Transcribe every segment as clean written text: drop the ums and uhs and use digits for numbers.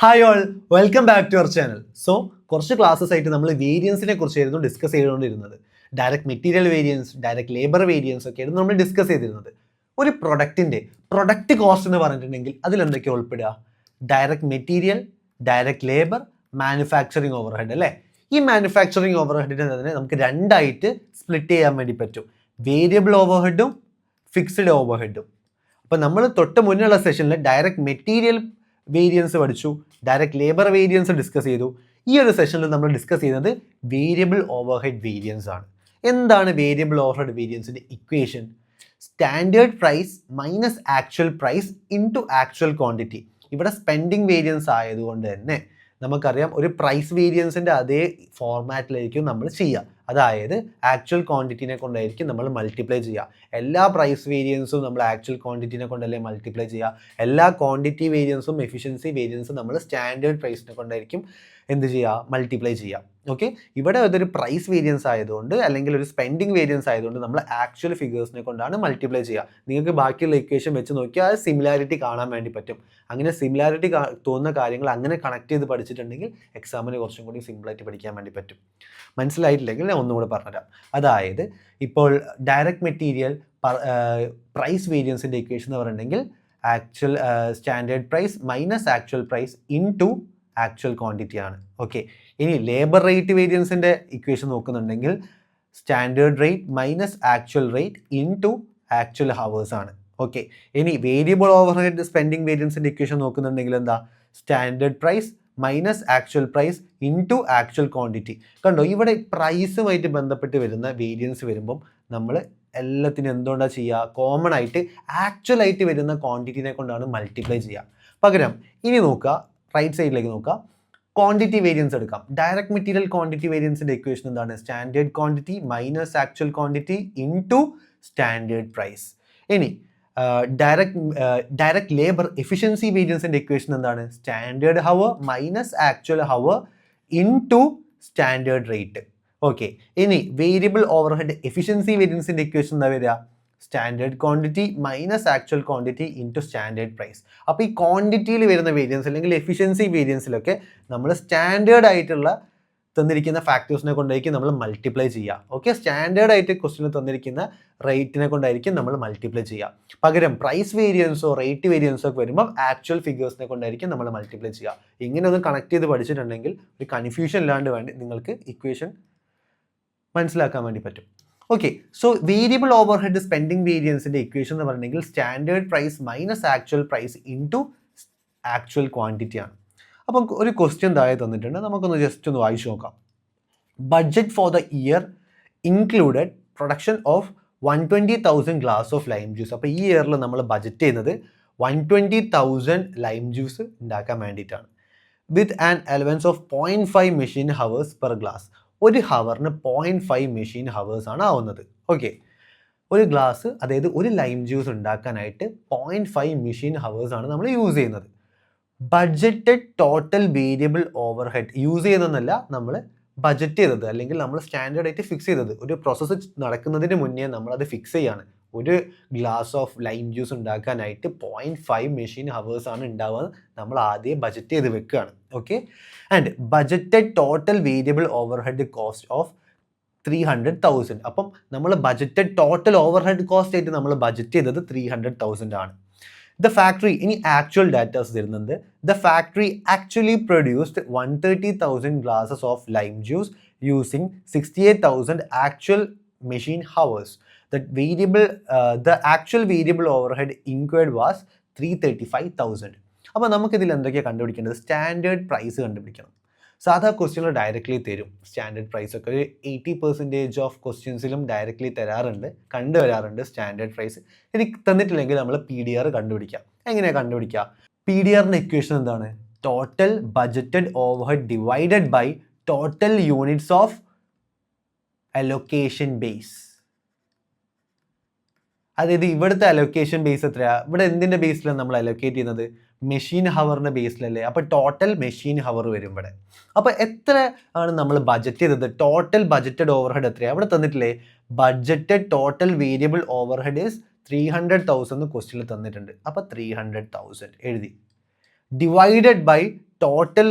Hi all, welcome back to our channel. So കുറച്ച് classes ആയിട്ട് നമ്മൾ വേരിയൻസിനെ കുറിച്ചായിരുന്നു ഡിസ്കസ് ചെയ്തുകൊണ്ടിരുന്നത്. Direct material variance, direct labour variance ഒക്കെ ആയിരുന്നു നമ്മൾ ഡിസ്കസ് ചെയ്തിരുന്നത്. ഒരു പ്രൊഡക്റ്റ് കോസ്റ്റ് എന്ന് പറഞ്ഞിട്ടുണ്ടെങ്കിൽ അതിലെന്തൊക്കെയാണ് ഉൾപ്പെടുക? Direct material, direct labour, manufacturing overhead അല്ലേ? ഈ മാനുഫാക്ചറിങ് ഓവർഹെഡിനെ തന്നെ നമുക്ക് രണ്ടായിട്ട് സ്പ്ലിറ്റ് ചെയ്യാൻ വേണ്ടി പറ്റും. വേരിയബിൾ ഓവർഹെഡും ഫിക്സ്ഡ് ഓവർഹെഡും. അപ്പോൾ നമ്മൾ തൊട്ട് മുന്നുള്ള സെഷനിൽ ഡയറക്റ്റ് മെറ്റീരിയൽ വേരിയൻസ് പഠിച്ചു, ഡയറക്റ്റ് ലേബർ വേരിയൻസ് ഡിസ്കസ് ചെയ്തു. ഈ ഒരു സെഷനിൽ നമ്മൾ ഡിസ്കസ് ചെയ്യുന്നത് വേരിയബിൾ ഓവർഹെഡ് വേരിയൻസ് ആണ്. എന്താണ് വേരിയബിൾ ഓവർഹെഡ് വേരിയൻസിൻ്റെ equation? Standard price minus actual price into actual quantity. ഇവിടെ സ്പെൻഡിങ് വേരിയൻസ് ആയതുകൊണ്ട് തന്നെ നമുക്കറിയാം ഒരു പ്രൈസ് വേരിയൻസിൻ്റെ അതേ ഫോർമാറ്റിലായിരിക്കും നമ്മൾ ചെയ്യുക. അതായത് ആക്ച്വൽ ക്വാണ്ടിറ്റിനെ കൊണ്ടായിരിക്കും നമ്മൾ മൾട്ടിപ്ലൈ ചെയ്യുക. എല്ലാ പ്രൈസ് വേരിയൻസും നമ്മൾ ആക്ച്വൽ ക്വാണ്ടിറ്റിനെ കൊണ്ടല്ലേ മൾട്ടിപ്ലൈ ചെയ്യുക. എല്ലാ ക്വാണ്ടിറ്റി വേരിയൻസും എഫിഷ്യൻസി വേരിയൻസും നമ്മൾ സ്റ്റാൻഡേർഡ് പ്രൈസിനെ കൊണ്ടായിരിക്കും എന്ത് ചെയ്യുക, മൾട്ടിപ്ലൈ ചെയ്യുക. ഓക്കെ, ഇവിടെ അതൊരു പ്രൈസ് വേരിയൻസ് ആയതുകൊണ്ട് അല്ലെങ്കിൽ ഒരു സ്പെൻഡിങ് വേരിയൻസ് ആയതുകൊണ്ട് നമ്മൾ ആക്ച്വൽ ഫിഗേഴ്സിനെ കൊണ്ടാണ് മൾട്ടിപ്ലൈ ചെയ്യുക. നിങ്ങൾക്ക് ബാക്കിയുള്ള ഇക്വേഷൻ വെച്ച് നോക്കിയാൽ സിമിലാരിറ്റി കാണാൻ വേണ്ടി പറ്റും. അങ്ങനെ സിമിലാരിറ്റി തോന്നുന്ന കാര്യങ്ങൾ അങ്ങനെ കണക്ട് ചെയ്ത് പഠിച്ചിട്ടുണ്ടെങ്കിൽ എക്സാമിന് കുറച്ചും കൂടി സിമ്പിളായിട്ട് പഠിക്കാൻ വേണ്ടി പറ്റും. മനസ്സിലായിട്ടില്ലെങ്കിൽ ഞാൻ ഒന്നുകൂടെ പറഞ്ഞുതരാം. അതായത് ഇപ്പോൾ ഡയറക്റ്റ് മെറ്റീരിയൽ പ്രൈസ് വേരിയൻസിൻ്റെ ഇക്വേഷൻ എന്ന് പറഞ്ഞിട്ടുണ്ടെങ്കിൽ actual standard price minus actual price into actual quantity ആണ്. ഓക്കെ, ഇനി ലേബർ റേറ്റ് വേരിയൻസിൻ്റെ ഇക്വേഷൻ നോക്കുന്നുണ്ടെങ്കിൽ standard rate minus actual rate into actual hours ആണ്. ഓക്കെ, ഇനി വേരിയബിൾ ഓവർഹെഡ് സ്പെൻഡിങ് വേരിയൻസിൻ്റെ ഇക്വേഷൻ നോക്കുന്നുണ്ടെങ്കിൽ എന്താ? Standard price minus actual price into actual quantity. കണ്ടോ, ഇവിടെ പ്രൈസുമായിട്ട് ബന്ധപ്പെട്ട് വരുന്ന വേരിയൻസ് വരുമ്പം നമ്മൾ എല്ലാത്തിനും എന്തുകൊണ്ടാണ് ചെയ്യുക? കോമൺ ആയിട്ട് ആക്ച്വൽ ആയിട്ട് വരുന്ന ക്വാണ്ടിറ്റിനെ കൊണ്ടാണ് മൾട്ടിപ്ലൈ ചെയ്യുക. പകരം ഇനി നോക്കുക, റൈറ്റ് സൈഡിലേക്ക് നോക്കുക, ക്വാണ്ടിറ്റി വേരിയൻസ് എടുക്കാം. ഡയറക്റ്റ് മെറ്റീരിയൽ ക്വാണ്ടിറ്റി വേരിയൻസിൻ്റെ ഇക്വേഷൻ എന്താണ്? Standard quantity minus actual quantity into standard price. ഇനി ഡയറക്റ്റ് ലേബർ എഫിഷ്യൻസി വേരിയൻസിൻ്റെ ഇക്വേഷൻ എന്താണ്? Standard hour minus actual hour into standard rate. Okay, ഇനി വേരിയബിൾ ഓവർഹെഡ് എഫിഷ്യൻസി വേരിയൻസിൻ്റെ ഇക്വേഷൻ എന്താ വരിക? Standard quantity minus actual quantity into standard price. അപ്പോൾ ഈ ക്വാണ്ടിറ്റിയിൽ വരുന്ന വേരിയൻസ് അല്ലെങ്കിൽ എഫിഷ്യൻസി വേരിയൻസിലൊക്കെ നമ്മൾ സ്റ്റാൻഡേർഡ് ആയിട്ടുള്ള തന്നിരിക്കുന്ന ഫാക്ടേഴ്സിനെ കൊണ്ടായിരിക്കും നമ്മൾ മൾട്ടിപ്ലൈ ചെയ്യുക. ഓക്കെ, സ്റ്റാൻഡേർഡ് ആയിട്ട് ക്വസ്റ്റിന് തന്നിരിക്കുന്ന റേറ്റിനെ കൊണ്ടായിരിക്കും നമ്മൾ മൾട്ടിപ്ലൈ ചെയ്യുക. പകരം പ്രൈസ് വേരിയൻസോ റേറ്റ് വേരിയൻസോ ഒക്കെ വരുമ്പോൾ ആക്ച്വൽ ഫിഗേഴ്സിനെ കൊണ്ടായിരിക്കും നമ്മൾ മൾട്ടിപ്ലൈ ചെയ്യുക. ഇങ്ങനെ ഒന്ന് കണക്ട് ചെയ്ത് പഠിച്ചിട്ടുണ്ടെങ്കിൽ ഒരു കൺഫ്യൂഷൻ ഇല്ലാണ്ട് വേണ്ടി നിങ്ങൾക്ക് ഇക്വേഷൻ മനസ്സിലാക്കാൻ വേണ്ടി പറ്റും. Okay, so variable overhead spending വേരിയൻസിൻ്റെ ഇക്വേഷൻ എന്ന് പറഞ്ഞിട്ടുണ്ടെങ്കിൽ standard price minus actual price into actual quantity ആണ്. അപ്പം ഒരു ക്വസ്റ്റ്യൻ താഴെ തന്നിട്ടുണ്ട്, നമുക്കൊന്ന് ജസ്റ്റ് ഒന്ന് വായിച്ചു നോക്കാം. Budget four the year included production of 120,000 glass of lime juice. അപ്പോൾ ഈ ഇയറിൽ നമ്മൾ ബഡ്ജറ്റ് ചെയ്യുന്നത് 120,000 ലൈം ജ്യൂസ് ഉണ്ടാക്കാൻ വേണ്ടിയിട്ടാണ്. With an allowance of 0.5 machine hours per glass. ഒരു ഹവറിന് 0.5 മെഷീൻ ഹവേഴ്സ് ആണ് ആവുന്നത്. ഓക്കെ, ഒരു ഗ്ലാസ് അതായത് ഒരു ലൈം ജ്യൂസ് ഉണ്ടാക്കാനായിട്ട് 0.5 മെഷീൻ ഹവേഴ്സ് ആണ് നമ്മൾ യൂസ് ചെയ്യുന്നത്. Budgeted total variable overhead use ചെയ്തതെന്നല്ല, നമ്മൾ ബഡ്ജറ്റ് ചെയ്തത് അല്ലെങ്കിൽ നമ്മൾ സ്റ്റാൻഡേർഡ് ആയിട്ട് ഫിക്സ് ചെയ്തത്. ഒരു പ്രോസസ്സ് നടക്കുന്നതിന് മുന്നേ നമ്മളത് ഫിക്സ് ചെയ്യാണ്. ഒരു ഗ്ലാസ് ഓഫ് ലൈം ജ്യൂസ് ഉണ്ടാക്കാനായിട്ട് 0.5 മെഷീൻ ഹവേഴ്സ് ആണ് ഉണ്ടാവുക, നമ്മൾ ആദ്യം ബഡ്ജറ്റ് ചെയ്ത് വെക്കുകയാണ്. Okay, and budgeted total variable overhead cost of 300,000. അപ്പം നമ്മൾ ബഡ്ജറ്റഡ് ടോട്ടൽ ഓവർഹെഡ് കോസ്റ്റ് ആയിട്ട് നമ്മൾ ബഡ്ജറ്റ് ചെയ്തത് 300,000 ആണ്. ദ ഫാക്ടറി, ഇനി ആക്ച്വൽ ഡാറ്റാസ് തരുന്നുണ്ട്. The factory actually produced 130,000 glasses of lime juice using 68,000 actual machine hours. The actual variable overhead incurred was 335,000. അപ്പോൾ നമുക്കിതിൽ എന്തൊക്കെയാണ് കണ്ടുപിടിക്കേണ്ടത്? സ്റ്റാൻഡേർഡ് പ്രൈസ് കണ്ടുപിടിക്കണം. സാധാ ക്വസ്റ്റ്യനിൽ ഡയറക്റ്റ്ലി തരും സ്റ്റാൻഡേർഡ് പ്രൈസ് ഒക്കെ. ഒരു 80% ഓഫ് ക്വസ്റ്റ്യൻസിലും ഡയറക്റ്റ്ലി കണ്ടുവരാറുണ്ട് സ്റ്റാൻഡേർഡ് പ്രൈസ്. ഇനി തന്നിട്ടില്ലെങ്കിൽ നമ്മൾ PDR കണ്ടുപിടിക്കാം. എങ്ങനെയാണ് കണ്ടുപിടിക്കുക? PDRന്റെ ഇക്വേഷൻ എന്താണ്? Total budgeted overhead divided by total units of allocation base. അതായത് ഇവിടുത്തെ അലൊക്കേഷൻ ബേസ് എത്രയാണ്? ഇവിടെ എന്തിൻ്റെ ബേസിലാണ് നമ്മൾ അലൊക്കേറ്റ് ചെയ്യുന്നത്? മെഷീൻ ഹവറിൻ്റെ ബേസിലല്ലേ. അപ്പോൾ ടോട്ടൽ മെഷീൻ ഹവർ വരും ഇവിടെ. അപ്പോൾ എത്ര ആണ് നമ്മൾ ബഡ്ജറ്റ് ചെയ്തത്? ടോട്ടൽ ബഡ്ജറ്റഡ് ഓവർഹെഡ് എത്രയാണ്? അവിടെ തന്നിട്ടില്ലേ? Budgeted total variable overhead is 300,000 ക്വസ്റ്റ്യനിൽ തന്നിട്ടുണ്ട്. അപ്പോൾ 300,000 എഴുതി. Divided by total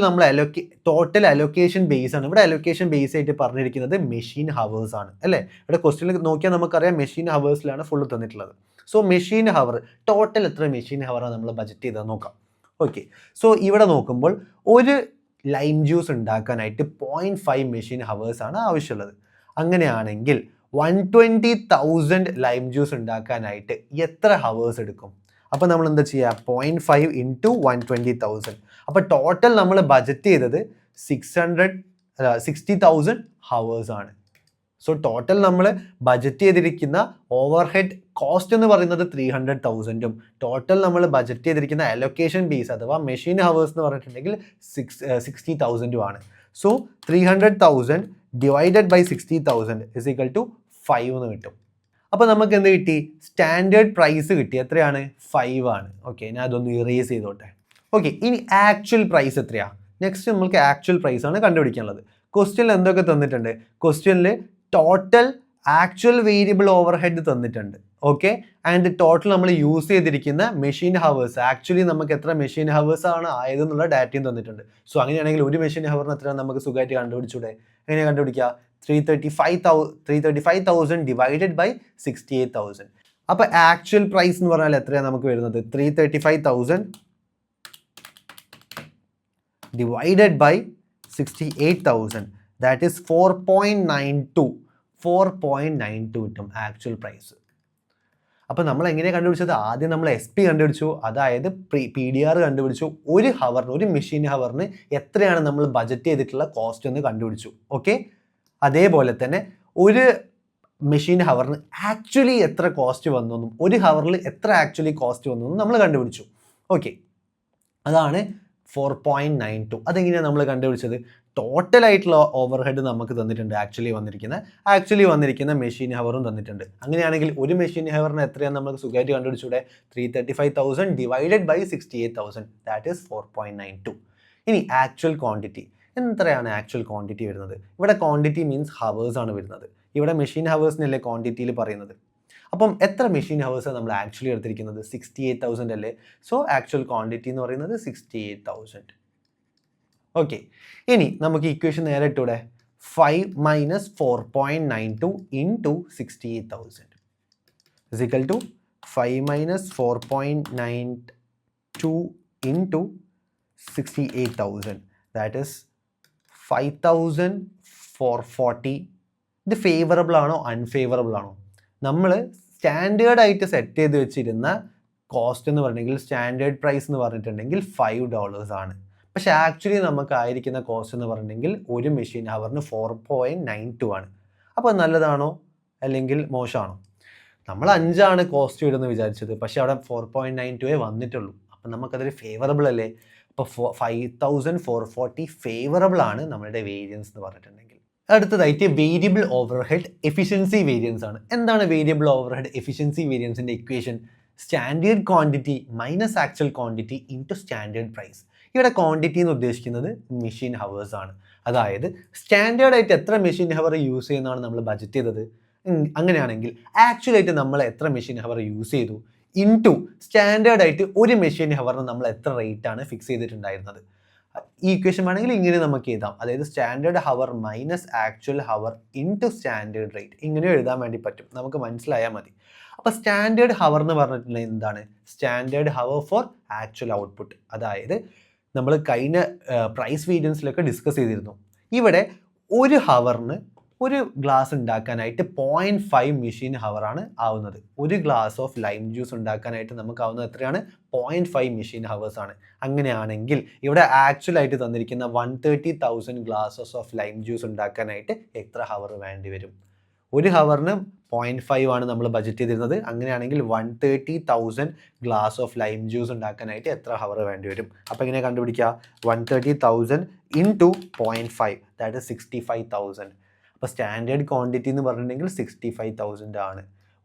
allocation base ആണ്. ഇവിടെ അലൊക്കേഷൻ ബേസ് ആയിട്ട് പറഞ്ഞിരിക്കുന്നത് മെഷീൻ ഹവേഴ്സ് ആണ് അല്ലേ. ഇവിടെ ക്വസ്റ്റ്യനിൽ നോക്കിയാൽ നമുക്കറിയാം മെഷീൻ ഹവേഴ്സിലാണ് ഫുള്ള് തന്നിട്ടുള്ളത്. സോ മെഷീൻ ഹവർ ടോട്ടൽ എത്ര മെഷീൻ ഹവറാണ് നമ്മൾ ബജറ്റ് ചെയ്തത് നോക്കാം. ഓക്കെ, സോ ഇവിടെ നോക്കുമ്പോൾ ഒരു ലൈം ജ്യൂസ് ഉണ്ടാക്കാനായിട്ട് 0.5 മെഷീൻ ഹവേഴ്സ് ആണ് ആവശ്യമുള്ളത്. അങ്ങനെയാണെങ്കിൽ 120,000 ലൈം ജ്യൂസ് ഉണ്ടാക്കാനായിട്ട് എത്ര ഹവേഴ്സ് എടുക്കും? അപ്പോൾ നമ്മൾ എന്താ ചെയ്യുക? 0.5 ഇൻറ്റു 120,000. അപ്പോൾ ടോട്ടൽ നമ്മൾ ബജറ്റ് ചെയ്തത് 60,000 ഹവേഴ്സ് ആണ്. സോ ടോട്ടൽ നമ്മൾ ബജറ്റ് ചെയ്തിരിക്കുന്ന ഓവർ ഹെഡ് കോസ്റ്റ് എന്ന് പറയുന്നത് 300,000ഉം ടോട്ടൽ നമ്മൾ ബജറ്റ് ചെയ്തിരിക്കുന്ന അലൊക്കേഷൻ ബേസ് അഥവാ മെഷീൻ ഹവേഴ്സ് എന്ന് പറഞ്ഞിട്ടുണ്ടെങ്കിൽ 60,000ഉം ആണ്. So 300,000 divided by 60,000 is equal to 5 എന്ന് കിട്ടും. അപ്പോൾ നമുക്ക് എന്ത് കിട്ടി? സ്റ്റാൻഡേർഡ് പ്രൈസ് കിട്ടി. എത്രയാണ്? 5 ആണ്. ഓക്കെ, ഞാൻ അതൊന്ന് ഇറേസ് ചെയ്തോട്ടെ. ഓക്കെ, ഇനി ആക്ച്വൽ പ്രൈസ് എത്രയാണ്? നെക്സ്റ്റ് നമുക്ക് ആക്ച്വൽ പ്രൈസ് ആണ് കണ്ടുപിടിക്കാനുള്ളത്. ക്വസ്റ്റ്യനിൽ എന്തൊക്കെ തന്നിട്ടുണ്ട്? ക്വസ്റ്റ്യനിൽ total actual variable over head തന്നിട്ടുണ്ട്. ഓക്കെ, ആൻഡ് ടോട്ടൽ നമ്മൾ യൂസ് ചെയ്തിരിക്കുന്ന മെഷീൻ ഹവേഴ്സ്, ആക്ച്വലി നമുക്ക് എത്ര മെഷീൻ ഹവേഴ്സ് ആണ് ആയതെന്നുള്ള ഡാറ്റയും തന്നിട്ടുണ്ട്. സോ അങ്ങനെയാണെങ്കിൽ ഒരു മെഷീൻ ഹവറിന് എത്രയാണ് നമുക്ക് സുഖമായിട്ട് കണ്ടുപിടിച്ചൂടെ? എങ്ങനെയാണ് കണ്ടുപിടിക്കുക? 335,000 ഡിവൈഡഡ് ബൈ 68,000. അപ്പോൾ ആക്ച്വൽ പ്രൈസ് എന്ന് പറഞ്ഞാൽ എത്രയാണ് നമുക്ക് വരുന്നത്? 335,000 ഡിവൈഡഡ് ബൈ 68,000, ദാറ്റ് ഈസ് 4.92 കിട്ടും ആക്ച്വൽ പ്രൈസ്. അപ്പോൾ നമ്മൾ എങ്ങനെയാണ് കണ്ടുപിടിച്ചത്? ആദ്യം നമ്മൾ SP കണ്ടുപിടിച്ചു, അതായത് PDR കണ്ടുപിടിച്ചു. ഒരു മെഷീൻ ഹവറിന് എത്രയാണ് നമ്മൾ ബജറ്റ് ചെയ്തിട്ടുള്ള കോസ്റ്റ് എന്ന് കണ്ടുപിടിച്ചു. ഓക്കെ, അതേപോലെ തന്നെ ഒരു മെഷീൻ ഹവറിന് ആക്ച്വലി എത്ര കോസ്റ്റ് വന്നെന്നും ഒരു ഹവറിൽ എത്ര ആക്ച്വലി കോസ്റ്റ് വന്നെന്നും നമ്മൾ കണ്ടുപിടിച്ചു. ഓക്കെ, അതാണ് 4.92. അതെങ്ങനെയാണ് നമ്മൾ കണ്ടുപിടിച്ചത്? ടോട്ടൽ ആയിട്ടുള്ള ഓവർ ഹെഡ് നമുക്ക് തന്നിട്ടുണ്ട്, ആക്ച്വലി വന്നിരിക്കുന്ന മെഷീൻ ഹവറും തന്നിട്ടുണ്ട്. അങ്ങനെയാണെങ്കിൽ ഒരു മെഷീൻ ഹവറിന് എത്രയാണ് നമുക്ക് സുഖമായിട്ട് കണ്ടുപിടിച്ചൂടെ? 335,000 ഡിവൈഡഡ് ബൈ 68,000, ദാറ്റ് ഈസ് 4.92. ഇനി ആക്ച്വൽ ക്വാണ്ടിറ്റി എത്രയാണ്? ആക്ച്വൽ ക്വാണ്ടിറ്റി വരുന്നത് ഇവിടെ ക്വാണ്ടിറ്റി മീൻസ് ഹവേഴ്സ് ആണ് വരുന്നത്. ഇവിടെ മെഷീൻ ഹവേഴ്സിനല്ലേ ക്വാണ്ടിറ്റിയിൽ പറയുന്നത്. അപ്പം എത്ര മെഷീൻ ഹവേഴ്സാണ് നമ്മൾ ആക്ച്വലി എടുത്തിരിക്കുന്നത്? 68,000 അല്ലേ. സോ ആക്ച്വൽ ക്വാണ്ടിറ്റി എന്ന് പറയുന്നത് 68,000. ഓക്കെ, ഇനി നമുക്ക് ഇക്വേഷൻ നേരെ ഇട്ടൂടെ? 5 minus 4.92 into 68,000 is equal to 5 minus 4.92 into 68,000, that is 5,440. ഇത് ഫേവറബിൾ ആണോ അൺഫേവറബിൾ ആണോ? നമ്മൾ സ്റ്റാൻഡേർഡ് ആയിട്ട് സെറ്റ് ചെയ്ത് വെച്ചിരുന്ന കോസ്റ്റ് എന്ന് പറഞ്ഞെങ്കിൽ സ്റ്റാൻഡേർഡ് പ്രൈസ് എന്ന് പറഞ്ഞിട്ടുണ്ടെങ്കിൽ $5 ആണ്. പക്ഷേ ആക്ച്വലി നമുക്ക് ആയിരിക്കുന്ന കോസ്റ്റ് എന്ന് പറഞ്ഞിട്ടുണ്ടെങ്കിൽ ഒരു മെഷീൻ ഹവറിന് 4.92 ആണ്. അപ്പോൾ നല്ലതാണോ അല്ലെങ്കിൽ മോശമാണോ? നമ്മൾ 5 ആണ് കോസ്റ്റ് വരുമെന്ന് വിചാരിച്ചത്, പക്ഷേ അവിടെ 4.92 വന്നിട്ടുള്ളൂ. അപ്പം നമുക്കതൊരു ഫേവറബിൾ അല്ലേ. അപ്പോൾ 5,440 ഫേവറബിൾ ആണ് നമ്മുടെ വേരിയൻസ് എന്ന് പറഞ്ഞിട്ടുണ്ടെങ്കിൽ. അടുത്തതായിട്ട് വേരിയബിൾ ഓവർഹെഡ് എഫിഷ്യൻസി വേരിയൻസ് ആണ്. എന്താണ് വേരിയബിൾ ഓവർഹെഡ് എഫിഷ്യൻസി വേരിയൻസിൻ്റെ equation? Standard quantity minus actual quantity into standard price. ഇവിടെ ക്വാണ്ടിറ്റി എന്ന് ഉദ്ദേശിക്കുന്നത് മെഷീൻ ഹവേഴ്സ് ആണ്. അതായത് സ്റ്റാൻഡേർഡ് ആയിട്ട് എത്ര മെഷീൻ ഹവർ യൂസ് ചെയ്യുന്നതാണ് നമ്മൾ ബജറ്റ് ചെയ്തത്. അങ്ങനെയാണെങ്കിൽ ആക്ച്വലായിട്ട് നമ്മൾ എത്ര മെഷീൻ ഹവർ യൂസ് ചെയ്തു ഇൻറ്റു സ്റ്റാൻഡേർഡ് ആയിട്ട് ഒരു മെഷീൻ ഹവറിന് നമ്മൾ എത്ര റേറ്റ് ആണ് ഫിക്സ് ചെയ്തിട്ടുണ്ടായിരുന്നത്. ഈ ഇക്വേഷൻ വേണമെങ്കിൽ ഇങ്ങനെ നമുക്ക് എഴുതാം. അതായത് standard hour minus actual hour into standard rate, ഇങ്ങനെ എഴുതാൻ വേണ്ടി പറ്റും. നമുക്ക് മനസ്സിലായാൽ മതി. അപ്പോൾ സ്റ്റാൻഡേർഡ് ഹവർ എന്ന് പറഞ്ഞിട്ടുണ്ടെങ്കിൽ എന്താണ്? Standard hour for actual output. അതായത് നമ്മൾ കഴിഞ്ഞ പ്രൈസ് വേരിയൻസിലൊക്കെ ഡിസ്കസ് ചെയ്തിരുന്നു. ഇവിടെ ഒരു ഹവറിന് ഒരു ഗ്ലാസ് ഉണ്ടാക്കാനായിട്ട് 0.5 മെഷീൻ ഹവറാണ് ആവുന്നത്. ഒരു ഗ്ലാസ് ഓഫ് ലൈം ജ്യൂസ് ഉണ്ടാക്കാനായിട്ട് നമുക്ക് ആവുന്നത് എത്രയാണ്? 0.5 മെഷീൻ ഹവേഴ്സ് ആണ്. അങ്ങനെയാണെങ്കിൽ ഇവിടെ ആക്ച്വലായിട്ട് തന്നിരിക്കുന്ന 130,000 ഗ്ലാസസ് ഓഫ് ലൈം ജ്യൂസ് ഉണ്ടാക്കാനായിട്ട് എത്ര ഹവർ വേണ്ടി വരും? ഒരു ഹവറിന് 0.5 ആണ് നമ്മൾ ബജറ്റ് ചെയ്തിരുന്നത്. അങ്ങനെയാണെങ്കിൽ 130,000 ഗ്ലാസ് ഓഫ് ലൈം ജ്യൂസ് ഉണ്ടാക്കാനായിട്ട് എത്ര ഹവർ വേണ്ടി വരും? അപ്പോൾ എങ്ങനെ കണ്ടുപിടിക്കുക? 130,000 ഇൻറ്റു 0.5, ദാറ്റ് ഇസ് 65,000. അപ്പോൾ സ്റ്റാൻഡേർഡ് ക്വാണ്ടിറ്റി എന്ന് പറഞ്ഞിട്ടുണ്ടെങ്കിൽ 65,000 ആണ്.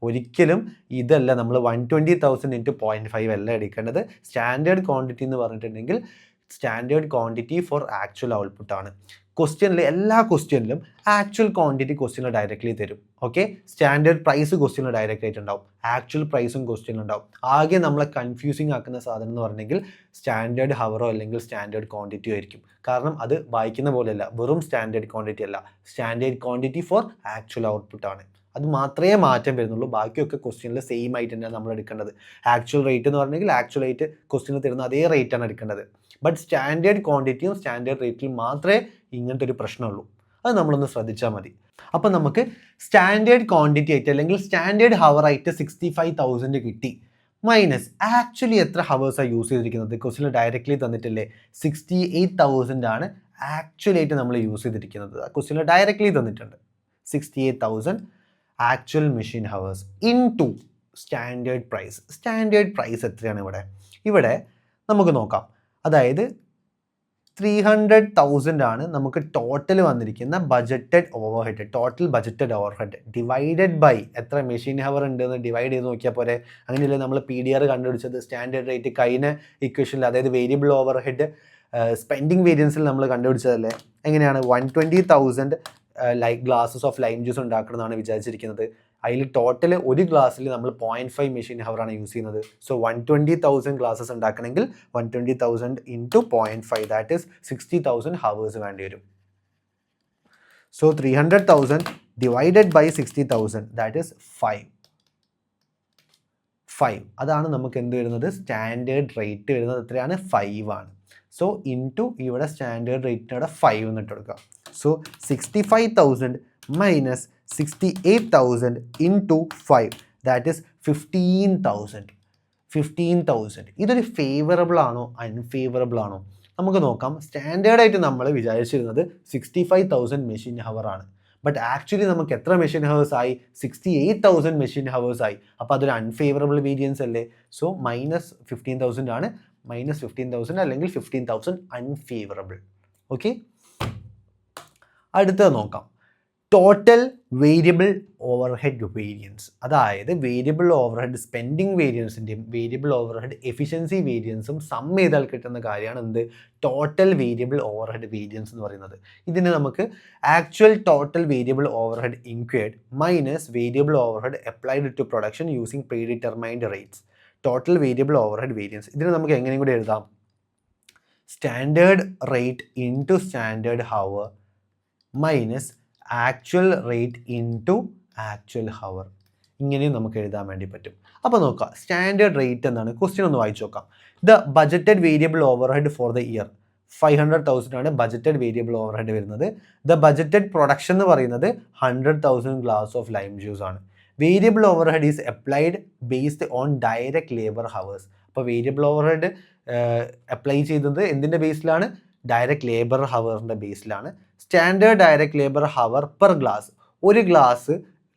ഒരിക്കലും ഇതല്ല നമ്മൾ 120,000 ഇൻറ്റു 0.5 അല്ല എടുക്കേണ്ടത്. സ്റ്റാൻഡേർഡ് ക്വാണ്ടിറ്റി എന്ന് പറഞ്ഞിട്ടുണ്ടെങ്കിൽ standard quantity four actual output ആണ്. ക്വസ്റ്റ്യനിൽ എല്ലാ ക്വസ്റ്റ്യനിലും ആക്ച്വൽ ക്വാണ്ടിറ്റി ക്വസ്റ്റ്യനിൽ ഡയറക്റ്റ്ലി തരും. ഓക്കെ, സ്റ്റാൻഡേർഡ് പ്രൈസ് ക്വസ്റ്റ്യനിൽ ഡയറക്റ്റ് ആയിട്ട് ഉണ്ടാവും, ആക്ച്വൽ പ്രൈസും ക്വസ്റ്റ്യനിൽ ഉണ്ടാവും. ആകെ നമ്മളെ കൺഫ്യൂസിങ് ആക്കുന്ന സാധനം എന്ന് പറഞ്ഞെങ്കിൽ സ്റ്റാൻഡേർഡ് ഹവറോ അല്ലെങ്കിൽ സ്റ്റാൻഡേർഡ് ക്വാണ്ടിറ്റിയോ ആയിരിക്കും. കാരണം അത് വായിക്കുന്ന പോലെയല്ല, വെറും സ്റ്റാൻഡേർഡ് ക്വാണ്ടിറ്റി അല്ല, standard quantity four actual output ആണ്. അത് മാത്രമേ മാറ്റം വരുന്നുള്ളൂ. ബാക്കിയൊക്കെ ക്വസ്റ്റ്യനിൽ സെയിം ആയിട്ട് തന്നെയാണ് നമ്മൾ എടുക്കേണ്ടത്. ആക്ച്വൽ റേറ്റ് എന്ന് പറഞ്ഞെങ്കിൽ ആക്ച്വൽ റേറ്റ് ക്വസ്റ്റ്യനിൽ തരുന്ന അതേ റേറ്റ് ആണ് എടുക്കേണ്ടത്. ബട്ട് സ്റ്റാൻഡേർഡ് ക്വാണ്ടിറ്റിയും സ്റ്റാൻഡേർഡ് റേറ്റിലും മാത്രമേ ഇങ്ങനത്തെ ഒരു പ്രശ്നമുള്ളൂ. അത് നമ്മളൊന്ന് ശ്രദ്ധിച്ചാൽ മതി. അപ്പം നമുക്ക് സ്റ്റാൻഡേർഡ് ക്വാണ്ടിറ്റി ആയിട്ട് അല്ലെങ്കിൽ സ്റ്റാൻഡേർഡ് ഹവർ ആയിട്ട് 65,000 കിട്ടി. മൈനസ് ആക്ച്വലി എത്ര ഹവേഴ്സാണ് യൂസ് ചെയ്തിരിക്കുന്നത്? ക്വസ്റ്റ്യനിൽ ഡയറക്റ്റ്ലി തന്നിട്ടില്ലേ, 68,000 ആണ് ആക്ച്വലി ആയിട്ട് നമ്മൾ യൂസ് ചെയ്തിരിക്കുന്നത്. ക്വസ്റ്റ്യനിൽ ഡയറക്റ്റ്ലി തന്നിട്ടുണ്ട് 68,000 actual machine hours into standard price. Standard price എത്രയാണ് ഇവിടെ നമുക്ക് നോക്കാം. അതായത് 300,000 ആണ് നമുക്ക് ടോട്ടൽ വന്നിരിക്കുന്ന budgeted overhead, total budgeted overhead divided by എത്ര മെഷീൻ ഹവർ ഉണ്ടെന്ന് ഡിവൈഡ് ചെയ്ത് നോക്കിയാൽ പോരെ. അങ്ങനെയല്ലേ നമ്മൾ PDR കണ്ടുപിടിച്ചത്. സ്റ്റാൻഡേർഡ് റേറ്റ് കഴിഞ്ഞ ഇക്വേഷനിൽ, അതായത് വേരിയബിൾ ഓവർഹെഡ് സ്പെൻഡിങ് വേരിയൻസിൽ നമ്മൾ കണ്ടുപിടിച്ചതല്ലേ. എങ്ങനെയാണ് 120,000 ഗ്ലാസസ് ഓഫ് ലൈം ജ്യൂസ് ഉണ്ടാക്കണമെന്നാണ് വിചാരിച്ചിരിക്കുന്നത്. അതിൽ ടോട്ടൽ ഒരു ഗ്ലാസ്സിൽ നമ്മൾ 0.5 മെഷീൻ ഹവറാണ് യൂസ് ചെയ്യുന്നത്. സോ 120,000 ഗ്ലാസസ് ഉണ്ടാക്കണമെങ്കിൽ 120,000 ഇൻറ്റു 0.5 ദാറ്റ് ഈസ് 60,000 ഹവേഴ്സ് വേണ്ടി വരും. So 300,000 divided by 60,000 that is 5. അതാണ് നമുക്ക് എന്ത് വരുന്നത്, സ്റ്റാൻഡേർഡ് റേറ്റ് വരുന്നത് എത്രയാണ്, 5 ആണ്. സോ ഇൻറ്റു ഇവിടെ സ്റ്റാൻഡേർഡ് റേറ്റിനോടെ 5 എന്നിട്ട് കൊടുക്കുക. So 65,000 minus 68,000 into 5 that is 15,000. ഇതൊരു ഫേവറബിൾ ആണോ അൺഫേവറബിൾ ആണോ നമുക്ക് നോക്കാം. സ്റ്റാൻഡേർഡായിട്ട് നമ്മൾ വിചാരിച്ചിരുന്നത് 65,000 മെഷീൻ ഹവർ ആണ്. ബട്ട് ആക്ച്വലി നമുക്ക് എത്ര മെഷീൻ ഹവേഴ്സ് ആയി, 68,000 മെഷീൻ ഹവേഴ്സ് ആയി. അപ്പോൾ അതൊരു അൺഫേവറബിൾ വേരിയൻസ് അല്ലേ. സോ മൈനസ് 15,000 ആണ്, മൈനസ് 15,000 അല്ലെങ്കിൽ 15,000 അൺഫേവറബിൾ. ഓക്കെ, അടുത്തത് നോക്കാം. ടോട്ടൽ വേരിയബിൾ ഓവർഹെഡ് വേരിയൻസ്, അതായത് വേരിയബിൾ ഓവർഹെഡ് സ്പെൻഡിങ് വേരിയൻസിൻ്റെയും വേരിയബിൾ ഓവർഹെഡ് എഫിഷ്യൻസി വേരിയൻസും സം ചെയ്താൽ കിട്ടുന്ന കാര്യമാണ് എന്ത്, ടോട്ടൽ വേരിയബിൾ ഓവർഹെഡ് വേരിയൻസ് എന്ന് പറയുന്നത്. ഇതിന് നമുക്ക് actual total variable overhead incurred minus variable overhead applied to production using predetermined rates, total variable overhead variance. ഇതിന് നമുക്ക് എങ്ങനെയും കൂടി എഴുതാം, standard rate into standard hour minus actual rate into actual hour. ഇങ്ങനെയും നമുക്ക് എഴുതാൻ വേണ്ടി പറ്റും. അപ്പോൾ നോക്കാം, സ്റ്റാൻഡേർഡ് റേറ്റ് എന്താണ്, ക്വസ്റ്റ്യൻ ഒന്ന് വായിച്ചു നോക്കാം. The budgeted variable overhead for the year 500,000 ആണ് ബജറ്റഡ് വേരിയബിൾ ഓവർഹെഡ് വരുന്നത്. ദ ബജറ്റഡ് പ്രൊഡക്ഷൻ എന്ന് പറയുന്നത് 100,000 ഗ്ലാസ് ഓഫ് ലൈം ജ്യൂസ് ആണ്. Variable overhead is applied based on direct labour hours. അപ്പോൾ വേരിയബിൾ ഓവർഹെഡ് അപ്ലൈ ചെയ്തത് എന്തിൻ്റെ ബേസിലാണ്, ഡയറക്റ്റ് ലേബർ ഹവറിൻ്റെ ബേസിലാണ്. Standard direct labour hour per glass, ഒരു ഗ്ലാസ്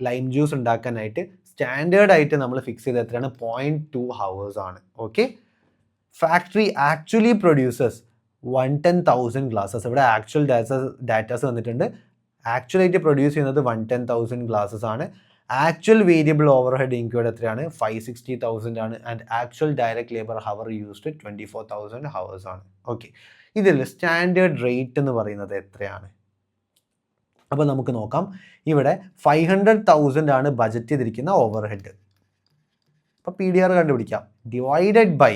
ലൈം ജ്യൂസ് ഉണ്ടാക്കാനായിട്ട് സ്റ്റാൻഡേർഡ് ആയിട്ട് നമ്മൾ ഫിക്സ് ചെയ്ത് എത്രയാണ്, 0.2 ഹവേഴ്സ് ആണ്. Okay, factory actually producers 110,000 glasses. ഇവിടെ ആക്ച്വൽ ഡാറ്റാസ് വന്നിട്ടുണ്ട്. ആക്ച്വലായിട്ട് പ്രൊഡ്യൂസ് ചെയ്യുന്നത് 110,000 ഗ്ലാസസ് ആണ്. ആക്ച്വൽ വേരിയബിൾ ഓവർഹെഡ് ഇൻക്ലൂഡ് എത്രയാണ്, 560,000 ആണ്. And actual direct labour hour used 24,000 hours ആണ്. ഓക്കെ, ഇതിൽ സ്റ്റാൻഡേർഡ് റേറ്റ് എന്ന് പറയുന്നത് എത്രയാണ്? അപ്പോൾ നമുക്ക് നോക്കാം. ഇവിടെ 500,000 ആണ് ബജറ്റ് ചെയ്തിരിക്കുന്ന ഓവർഹെഡ്. അപ്പോൾ PDR കണ്ടുപിടിക്കാം. ഡിവൈഡഡ് ബൈ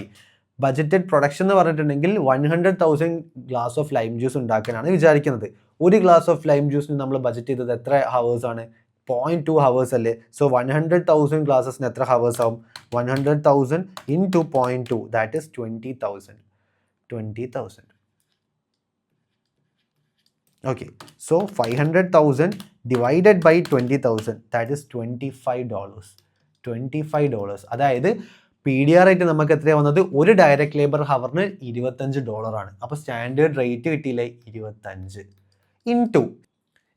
ബജറ്റഡ് പ്രൊഡക്ഷൻ എന്ന് പറഞ്ഞിട്ടുണ്ടെങ്കിൽ 100,000 ഗ്ലാസ് ഓഫ് ലൈം ജ്യൂസ് ഉണ്ടാക്കാനാണ് വിചാരിക്കുന്നത്. ഒരു ഗ്ലാസ് ഓഫ് ലൈം ജ്യൂസിന് നമ്മൾ ബജറ്റ് ചെയ്തത് എത്ര ഹവേഴ്സ് ആണ്, 0.2 ഹവേഴ്സ് അല്ലേ. സോ 100,000 ഗ്ലാസസിന് എത്ര ഹവേഴ്സ് ആവും, 100,000 into 0.2 that is 20,000. Okay, so 500,000 divided by 20,000 that is $25. അതായത് PDR ആയിട്ട് നമുക്ക് എത്രയാണ് വന്നത്, ഒരു ഡയറക്റ്റ് ലേബർ ഹവറിന് $25 ആണ്. അപ്പോൾ സ്റ്റാൻഡേർഡ് റേറ്റ് കിട്ടിയില്ലേ, 25 ഇൻറ്റു.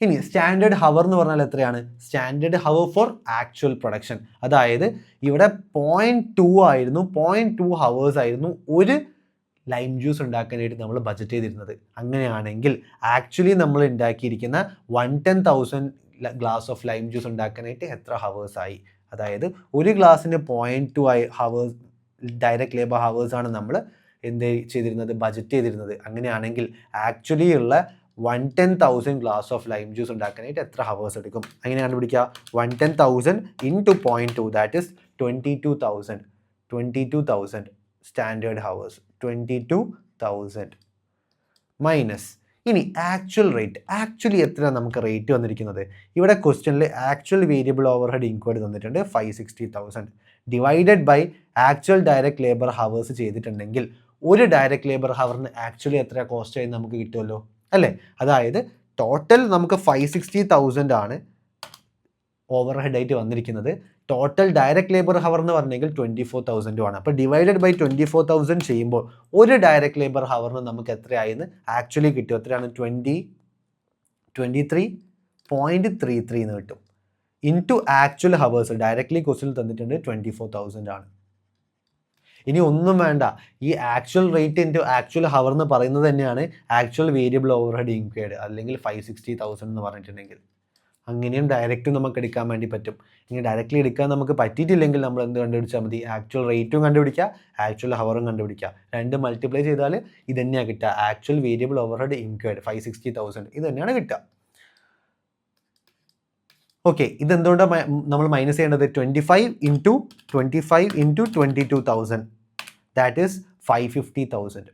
ഇനി സ്റ്റാൻഡേർഡ് ഹവർ എന്ന് പറഞ്ഞാൽ എത്രയാണ്, standard hour for actual production. അതായത് ഇവിടെ 0.2 ആയിരുന്നു, 0.2 ഹവേഴ്സ് ആയിരുന്നു ഒരു ലൈം ജ്യൂസ് ഉണ്ടാക്കാനായിട്ട് നമ്മൾ ബജറ്റ് ചെയ്തിരുന്നത്. അങ്ങനെയാണെങ്കിൽ ആക്ച്വലി നമ്മൾ ഉണ്ടാക്കിയിരിക്കുന്ന 110,000 ഗ്ലാസ് ഓഫ് ലൈം ജ്യൂസ് ഉണ്ടാക്കാനായിട്ട് എത്ര ഹവേഴ്സ് ആയി, അതായത് ഒരു ഗ്ലാസ്സിന് 0.2 ഹവേഴ്സ് ഡയറക്റ്റ് ലേബർ ഹവേഴ്സ് ആണ് നമ്മൾ എന്ത് ചെയ്തിരുന്നത്, ബജറ്റ് ചെയ്തിരുന്നത്. അങ്ങനെയാണെങ്കിൽ ആക്ച്വലി ഉള്ള 110,000 ഗ്ലാസ് ഓഫ് ലൈം ജ്യൂസ് ഉണ്ടാക്കാനായിട്ട് എത്ര ഹവേഴ്സ് എടുക്കും? അങ്ങനെ കണ്ടുപിടിക്കുക. 110,000 into 0.2 that is 22,000 standard hours. 22,000 minus ഇനി ആക്ച്വൽ റേറ്റ്. ആക്ച്വലി എത്ര നമുക്ക് റേറ്റ് വന്നിരിക്കുന്നത്? ഇവിടെ ക്വസ്റ്റ്യനിൽ ആക്ച്വൽ വേരിയബിൾ ഓവർഹെഡ് ഇൻക്വയർഡ് തന്നിട്ടുണ്ട് 560,000 divided by actual direct labour hours ചെയ്തിട്ടുണ്ടെങ്കിൽ ഒരു ഡയറക്റ്റ് ലേബർ ഹവറിന് ആക്ച്വലി എത്ര കോസ്റ്റ് ആയി നമുക്ക് കിട്ടുമല്ലോ അല്ലേ? അതായത് ടോട്ടൽ നമുക്ക് 560,000 ആണ് ഓവർഹെഡ് ആയിട്ട് വന്നിരിക്കുന്നത്. ടോട്ടൽ ഡയറക്റ്റ് ലേബർ ഹവർ എന്ന് പറഞ്ഞെങ്കിൽ 24,000 ആണ്. അപ്പോൾ ഡിവൈഡഡ് ബൈ 24,000 ചെയ്യുമ്പോൾ ഒരു ഡയറക്റ്റ് ലേബർ ഹവറിന് നമുക്ക് എത്രയായെന്ന് ആക്ച്വലി കിട്ടും. എത്രയാണ്? 23.33 എന്ന് കിട്ടും. ഇൻറ്റു ആക്ച്വൽ ഹവേഴ്സ് ഡയറക്റ്റ്ലി ക്വസ്റ്റ്യനിൽ തന്നിട്ടുണ്ട് 24,000 ആണ്. ഇനി ഒന്നും വേണ്ട, ഈ actual rate into actual hour എന്ന് പറയുന്നത് തന്നെയാണ് ആക്ച്വൽ വേരിയബിൾ ഓവർഹെഡ് ഇൻക്വയർഡ്, അല്ലെങ്കിൽ 560,000 എന്ന് പറഞ്ഞിട്ടുണ്ടെങ്കിൽ. അങ്ങനെയും ഡയറക്റ്റും നമുക്ക് എടുക്കാൻ വേണ്ടി പറ്റും. ഇനി ഡയറക്റ്റ്ലി എടുക്കാൻ നമുക്ക് പറ്റിയിട്ടില്ലെങ്കിൽ നമ്മൾ എന്ത് കണ്ടുപിടിച്ചാൽ മതി? ആക്ച്വൽ റേറ്റും കണ്ടുപിടിക്കുക, ആക്ച്വൽ ഹവറും കണ്ടുപിടിക്കുക. രണ്ട് മൾട്ടിപ്ലൈ ചെയ്താൽ ഇത് തന്നെയാണ് കിട്ടുക. ആക്ച്വൽ വേരിയബിൾ ഓവർഹെഡ് ഇൻക്വയർഡ് 560,000 ഇത് തന്നെയാണ് കിട്ടുക. ഓക്കെ, ഇതെന്തുകൊണ്ടാണ് നമ്മൾ മൈനസ് ചെയ്യേണ്ടത്? 25 into 22,000 that is 550,000.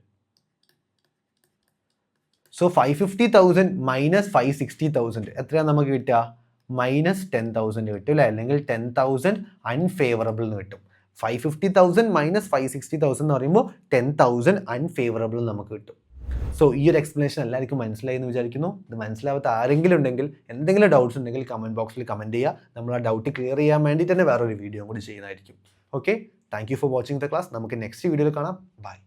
So 550,000 minus 560,000 എത്രയാണ് നമുക്ക് കിട്ടുക? മൈനസ് 10,000 കിട്ടും അല്ലേ? അല്ലെങ്കിൽ 10,000 അൺഫേവറബിൾ എന്ന് കിട്ടും. 550,000 മൈനസ് 560,000 എന്ന് പറയുമ്പോൾ 10,000 അൺഫേവറബിൾ നമുക്ക് കിട്ടും. സോ ഈ ഒരു എക്സ്പ്ലനേഷൻ എല്ലാവർക്കും മനസ്സിലായി എന്ന് വിചാരിക്കുന്നു. ഇത് മനസ്സിലാവാത്ത ആരെങ്കിലും ഉണ്ടെങ്കിൽ, എന്തെങ്കിലും ഡൗട്ട്സ് ഉണ്ടെങ്കിൽ കമൻറ്റ് ബോക്സിൽ കമൻറ്റ് ചെയ്യുക. നമ്മൾ ആ ഡൗട്ട് ക്ലിയർ ചെയ്യാൻ വേണ്ടി തന്നെ വേറൊരു വീഡിയോ കൂടി ചെയ്യുന്നതായിരിക്കും. Okay, thank you for watching the class. നമുക്ക് നെക്സ്റ്റ് വീഡിയോയിൽ കാണാം. ബൈ.